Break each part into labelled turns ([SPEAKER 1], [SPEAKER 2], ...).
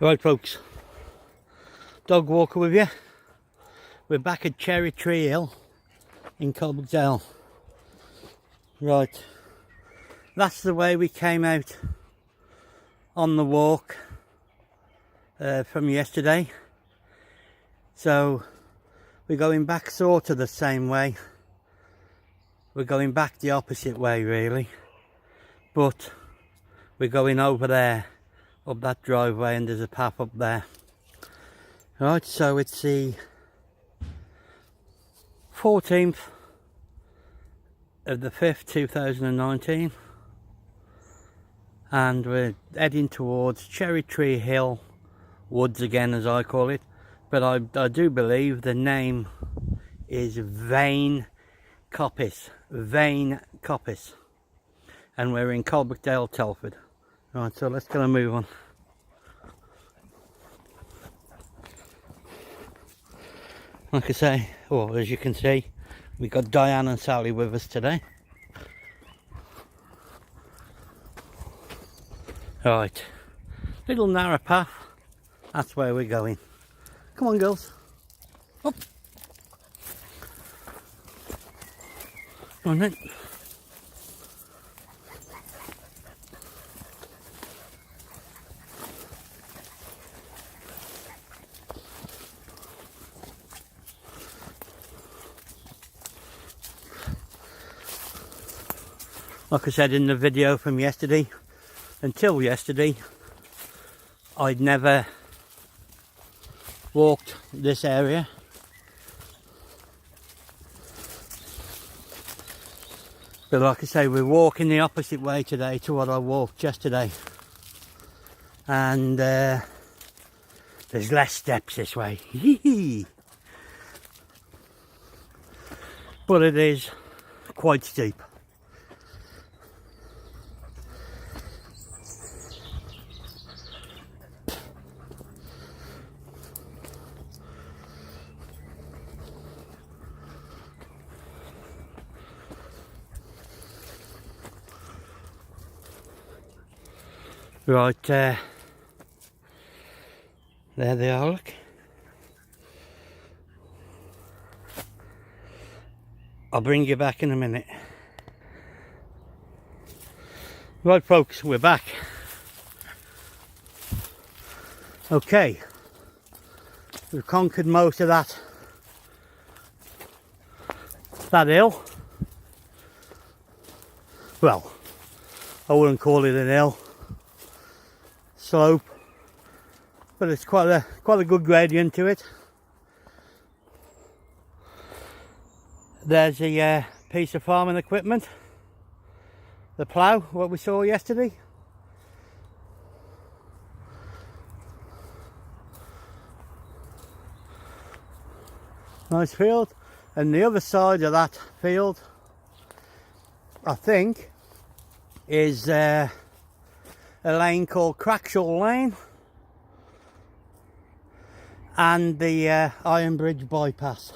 [SPEAKER 1] Right folks, dog walker with you. We're back at Cherry Tree Hill in Cobbockdale. Right, that's the way we came out on the walk from yesterday. So we're going back sort of the same way. We're going back the opposite way really, but we're going over there up that driveway, and there's a path up there. Right, so it's the 14th of the 5th 2019, and we're heading towards Cherry Tree Hill Woods again, as I call it, but I do believe the name is Vane Coppice, Vane Coppice, and we're in Cobbockdale, Telford. Right, so let's get a move on. Like I say, well, as you can see, we've got Diane and Sally with us today. Right, little narrow path, that's where we're going. Come on girls, up. On then. Like I said in the video from yesterday, until yesterday, I'd never walked this area. But like I say, we're walking the opposite way today to what I walked yesterday. And there's less steps this way. But it is quite steep. Right, there they are, look. I'll bring you back in a minute. Right folks, we're back. Okay, we've conquered most of that hill. Well, I wouldn't call it an hill. Slope, but it's quite a good gradient to it. There's a piece of farming equipment, the plough, what we saw yesterday. Nice field, and the other side of that field, I think, is a lane called Crackshall Lane and the Iron Bridge bypass.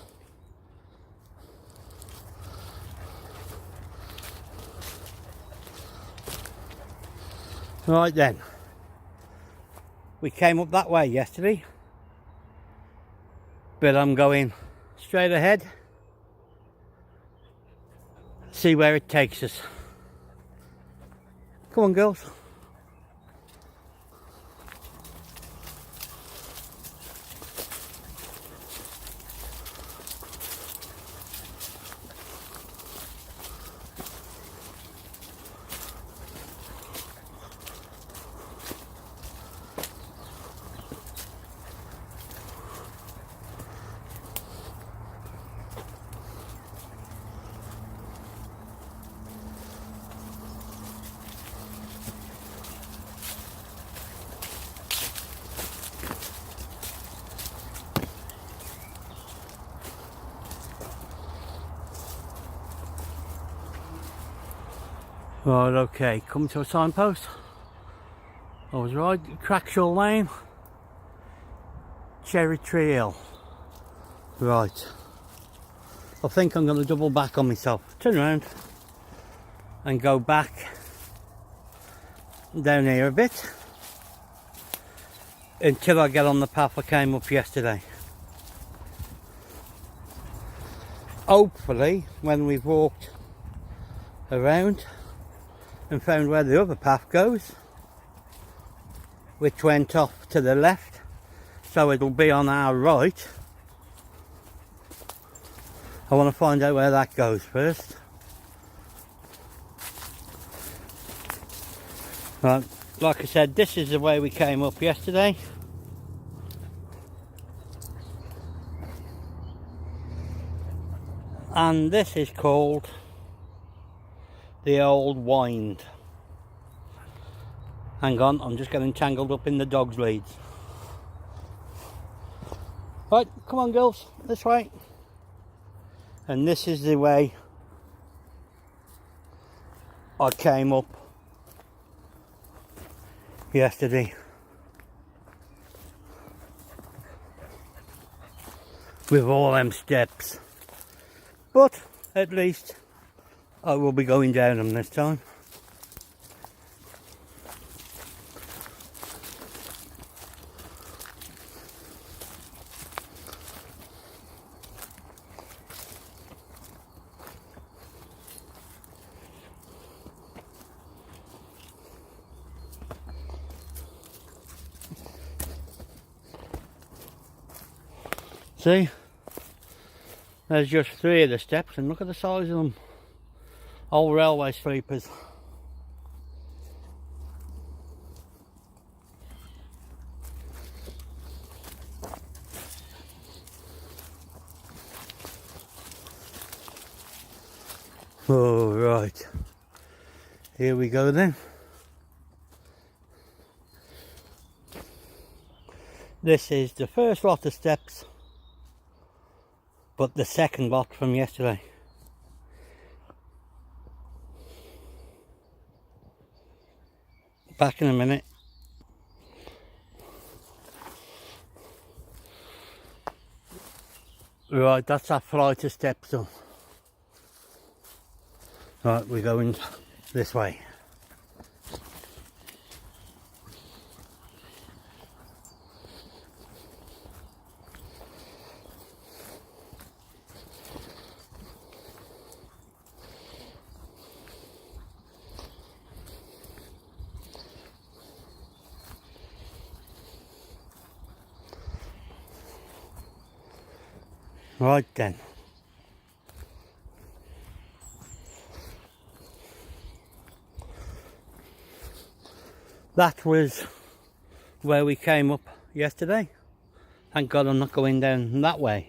[SPEAKER 1] Right then, we came up that way yesterday, but I'm going straight ahead, see where it takes us. Come on girls. Right, okay, come to a signpost. I was right, Crackshall Lane, Cherry Tree Hill. Right, I think I'm going to double back on myself, turn around and go back down here a bit. until I get on the path I came up yesterday. Hopefully, when we've walked around and found where the other path goes, which went off to the left, so it'll be on our right. I want to find out where that goes first. Right, like I said, this is the way we came up yesterday. And this is called the Old Wynd. Hang on, I'm just getting tangled up in the dog's leads. Right, come on girls, this way. And this is the way I came up yesterday. With all them steps. But at least I will be going down them this time. See? There's just 3 of the steps, and look at the size of them. Old railway sleepers. Oh, right. Here we go then. This is the first lot of steps, but the second lot from yesterday. Back in a minute. Right, that's that flight of steps up. Right, we're going this way. Right then. That was where we came up yesterday. Thank God I'm not going down that way.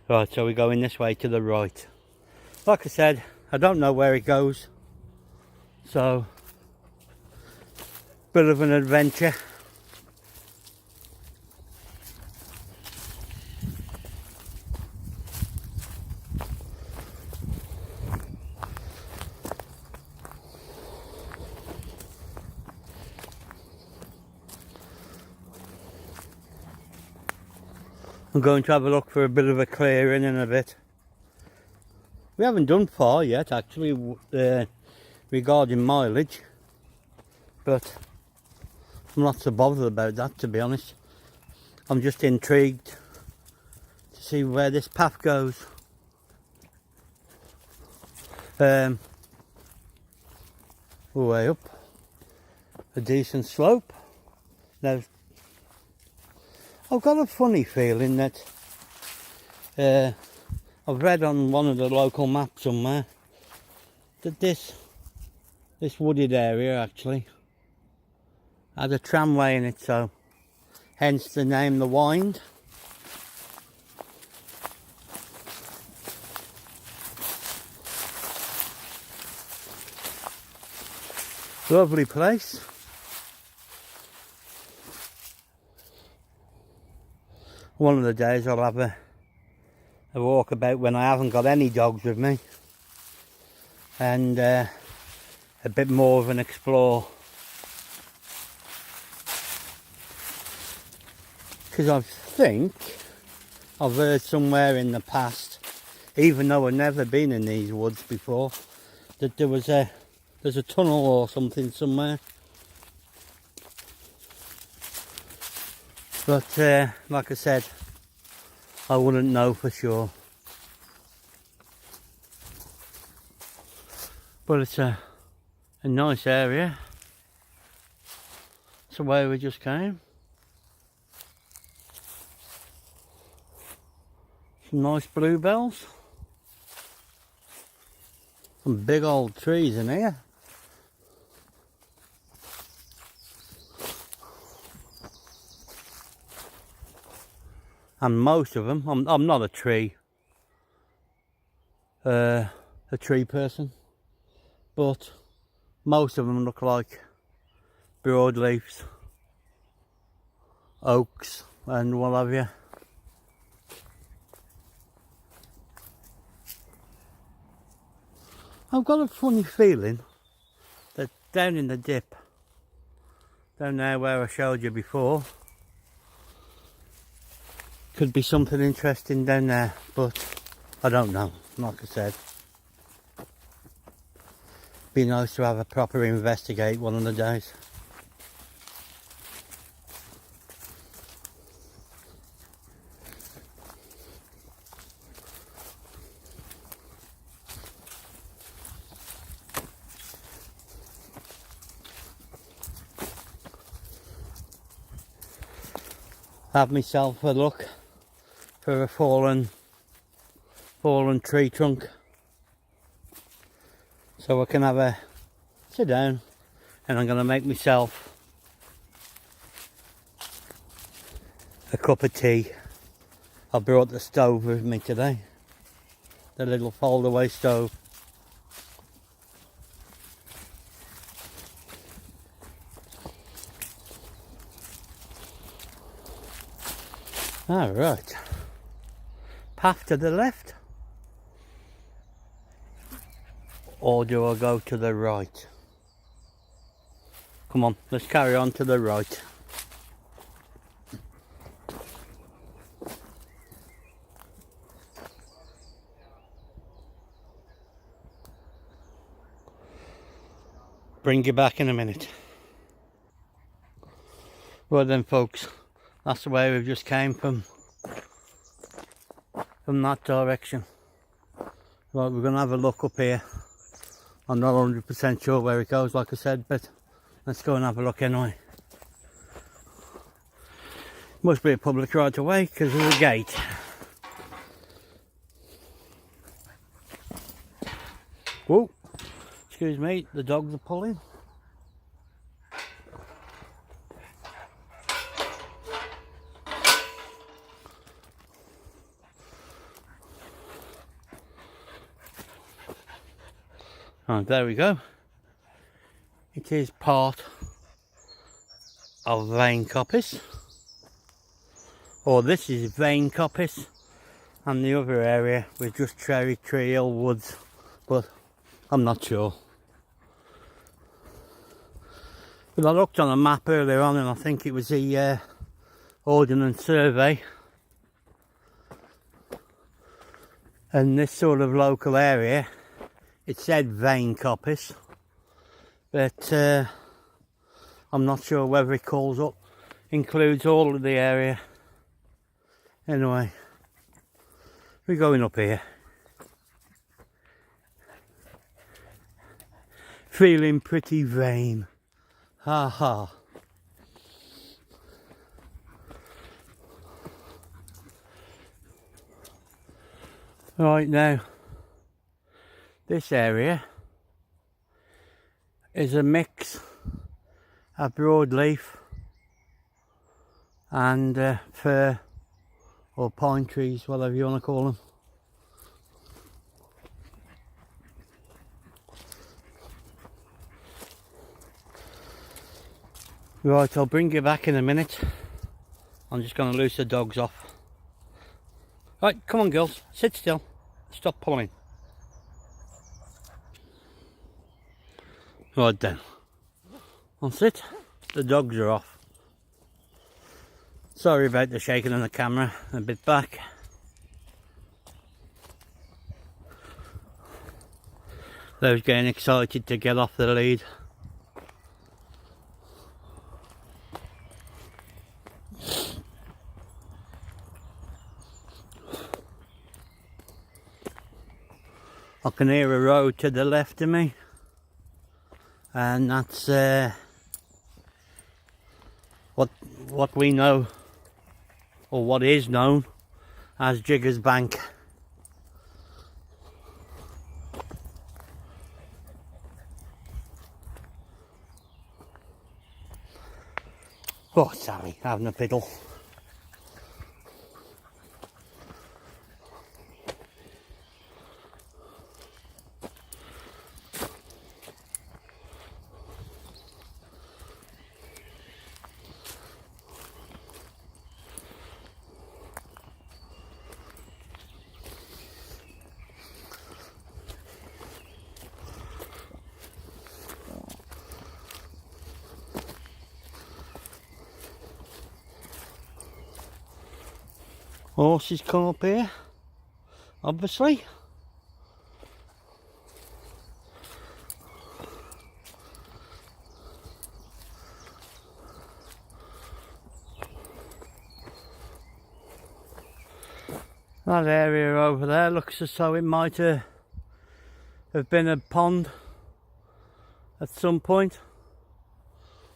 [SPEAKER 1] Right, so we're going this way to the right. Like I said, I don't know where it goes. So, bit of an adventure. I'm going to have a look for a bit of a clearing in a bit. We haven't done far yet actually regarding mileage, but I'm not so bothered about that, to be honest. I'm just intrigued to see where this path goes. Way up, a decent slope. Now I've got a funny feeling that I've read on one of the local maps somewhere that this wooded area actually had a tramway in it, so hence the name the Wynd. Lovely place. One of the days I'll have a walk about when I haven't got any dogs with me, and a bit more of an explore, because I think I've heard somewhere in the past, even though I've never been in these woods before, that there's a tunnel or something somewhere. But like I said, I wouldn't know for sure. But it's a nice area. It's the way we just came. Some nice bluebells. Some big old trees in here. And most of them, I'm not a tree person, but most of them look like broadleafs, oaks and what have you. I've got a funny feeling that down in the dip, down there where I showed you before, could be something interesting down there, but I don't know. Like I said, be nice to have a proper investigate one of the days. Have myself a look for a fallen tree trunk, so I can have a sit down, and I'm going to make myself a cup of tea. I brought the stove with me today, the little fold away stove. Alright, path to the left, or do I go to the right? Come on, let's carry on to the right. Bring you back in a minute. Right then folks, that's the way we've just came from that direction. Right, we're going to have a look up here. I'm not 100% sure where it goes, like I said, but let's go and have a look anyway. Must be a public right of way because of the gate. Whoa, excuse me, the dogs are pulling. Oh, there we go. It is part of Vane Coppice, or this is Vane Coppice, and the other area was just Cherry Tree Hill Woods, but I'm not sure. But I looked on a map earlier on, and I think it was the Ordnance Survey, and this sort of local area, it said Vane Coppice, but I'm not sure whether it includes all of the area. Anyway, we're going up here. Feeling pretty vain. Ha ha. Right now, this area is a mix of broadleaf and fir or pine trees, whatever you want to call them. Right, I'll bring you back in a minute. I'm just going to loose the dogs off. Right, come on girls, sit still, stop pulling. Right then, that's it, the dogs are off. Sorry about the shaking on the camera, a bit back. They was getting excited to get off the lead. I can hear a road to the left of me, and that's what we know, or what is known as Jigger's Bank. Oh, Sally, having a piddle. Horses come up here, obviously. That area over there looks as though it might have been a pond at some point,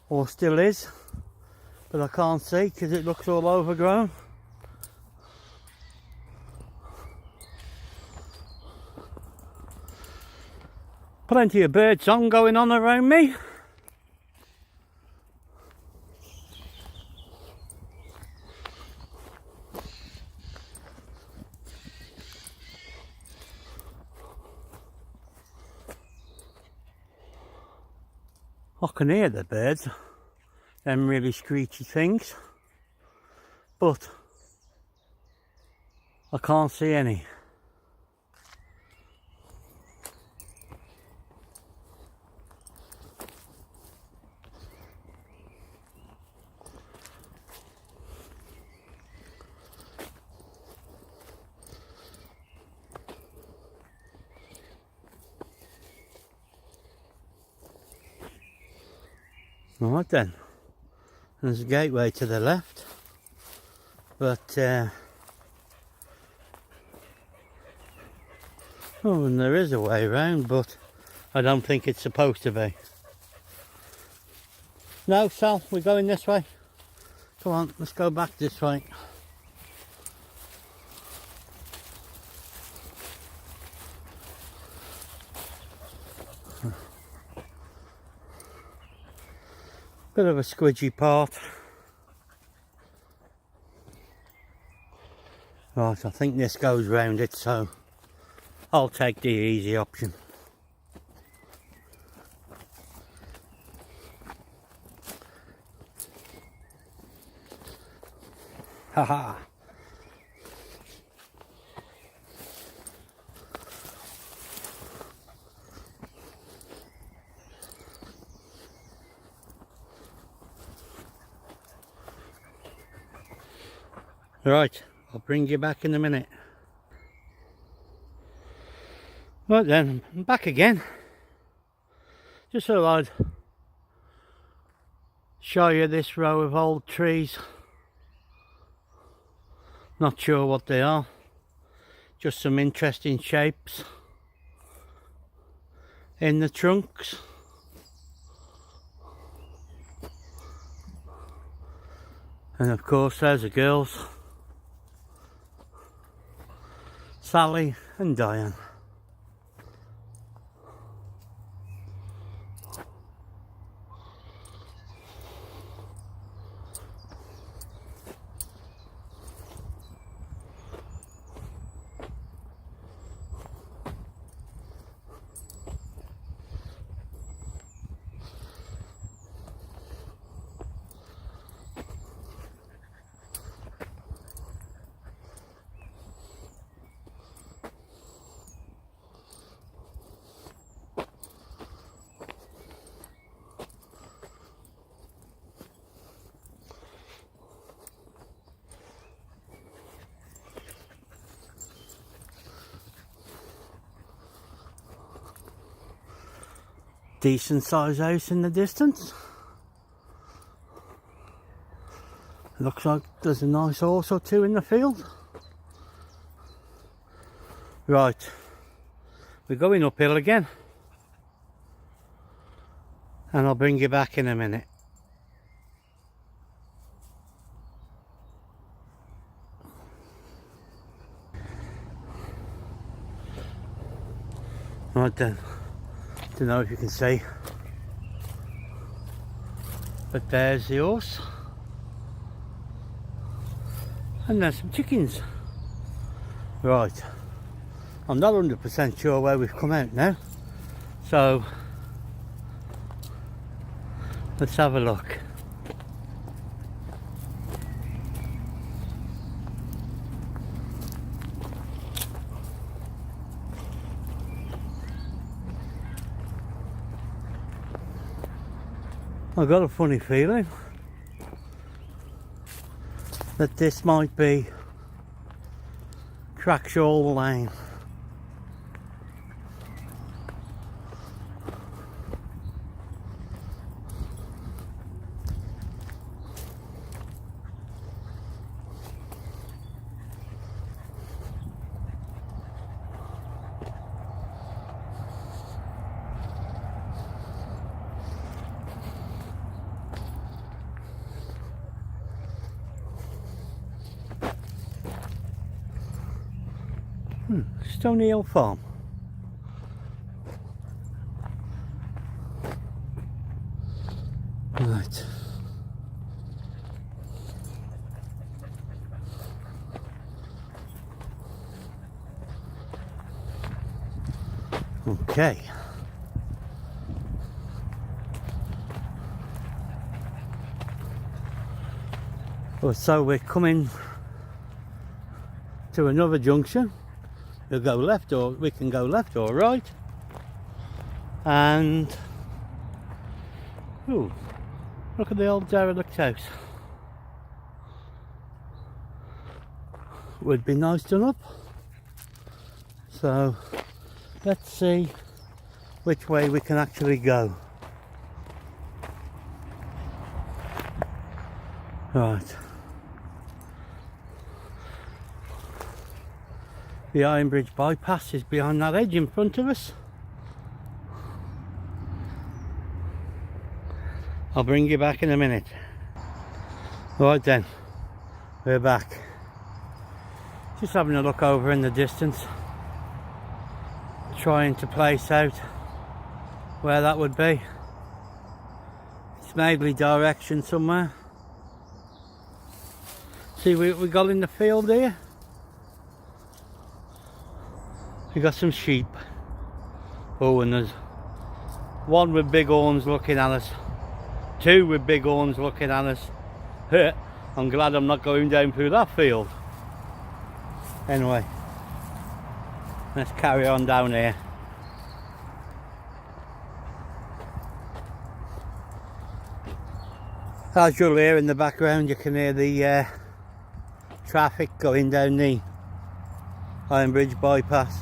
[SPEAKER 1] or still is, but I can't see because it looks all overgrown. Plenty of bird song going on around me. I can hear the birds, them really screechy things, but I can't see any. Right then, there's a gateway to the left, but oh, and there is a way round, but I don't think it's supposed to be. No, Sal, we're going this way. Come on, let's go back this way. Bit of a squidgy part. Right, I think this goes round it, so I'll take the easy option. Haha. Right, I'll bring you back in a minute. Right then, I'm back again. Just so I'd show you this row of old trees. Not sure what they are. Just some interesting shapes in the trunks. And of course there's the girls, Sally and Diane. Decent sized house in the distance. Looks like there's a nice horse or two in the field. Right, we're going uphill again, and I'll bring you back in a minute. Right then, don't know if you can see, but there's the horse, and there's some chickens. Right, I'm not 100% sure where we've come out now, so let's have a look. I've got a funny feeling that this might be Crackshall Lane. Stony Hill Farm. Right. Okay. Well, so we're coming to another junction. We'll go left, or we can go left or right. And ooh, look at the old derelict house. Would be nice done up. So let's see which way we can actually go. Right. The Iron Bridge bypass is behind that edge in front of us. I'll bring you back in a minute. Right then, we're back. Just having a look over in the distance, trying to place out where that would be. It's maybe direction somewhere. See what we got in the field here? We got some sheep. Oh, and there's one with big horns looking at us. Two with big horns looking at us. I'm glad I'm not going down through that field. Anyway, let's carry on down here. As you'll hear in the background, you can hear the traffic going down the Iron Bridge bypass.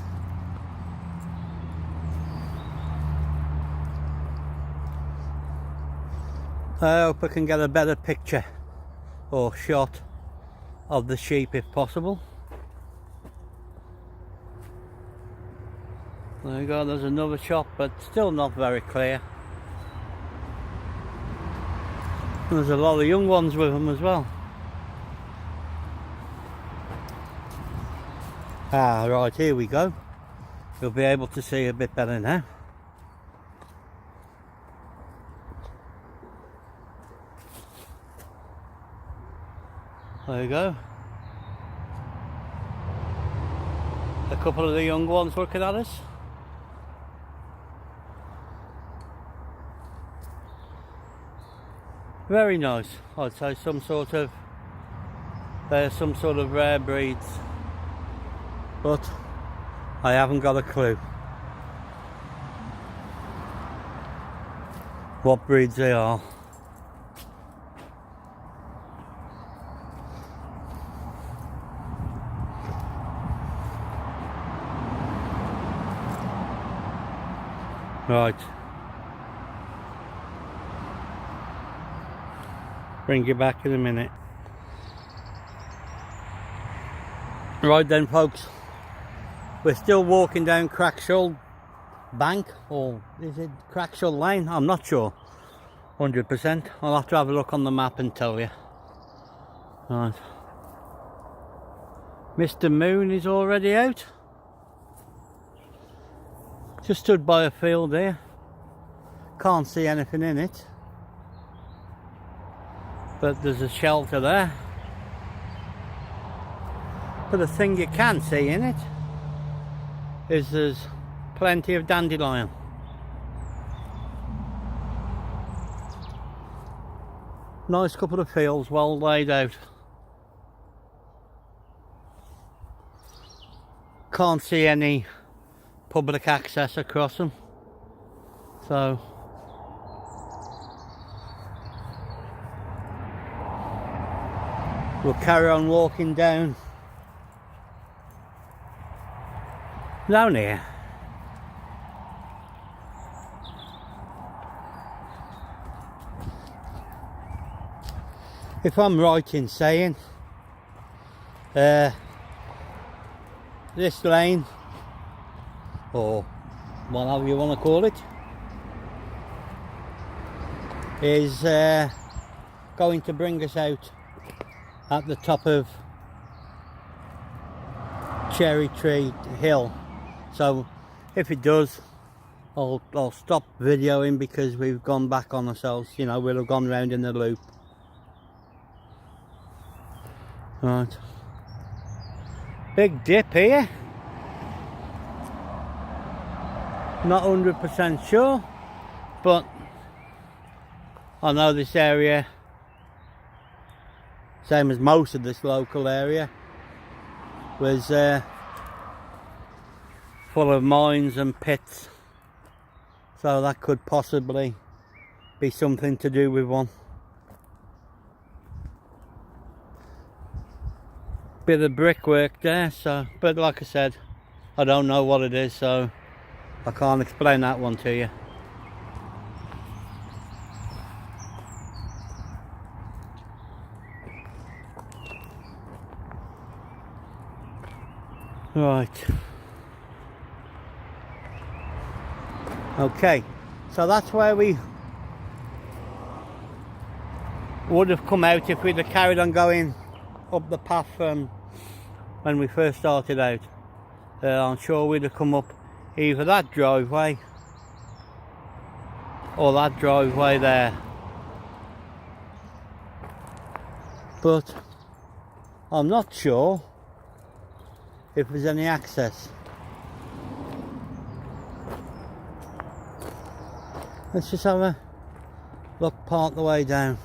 [SPEAKER 1] I hope I can get a better picture or shot of the sheep if possible. There you go, there's another shop, but still not very clear. And there's a lot of young ones with them as well. Ah, right, here we go. You'll be able to see a bit better now. There you go. A couple of the young ones looking at us. Very nice. I'd say they're some sort of rare breeds, but I haven't got a clue what breeds they are. Right. Bring you back in a minute. Right then, folks. We're still walking down Crackshall Bank, or is it Crackshall Lane? I'm not sure 100%. I'll have to have a look on the map and tell you. Right. Mr. Moon is already out. Just stood by a field here. Can't see anything in it, but there's a shelter there. But the thing you can see in it is there's plenty of dandelion. Nice couple of fields, well laid out. Can't see any public access across them, so we'll carry on walking down here. If I'm right in saying this lane, or whatever you want to call it, is going to bring us out at the top of Cherry Tree Hill. So if it does, I'll stop videoing, because we've gone back on ourselves, you know, we'll have gone round in the loop. Right, big dip here. Not 100% sure, but I know this area, same as most of this local area, was full of mines and pits, so that could possibly be something to do with one. Bit of brickwork there, so, but like I said, I don't know what it is, so I can't explain that one to you. Right. Okay, so that's where we would have come out if we'd have carried on going up the path from when we first started out. I'm sure we'd have come up either that driveway or that driveway there, but I'm not sure if there's any access. Let's just have a look part the way down.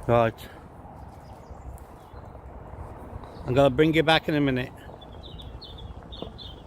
[SPEAKER 1] Right, I'm gonna bring you back in a minute.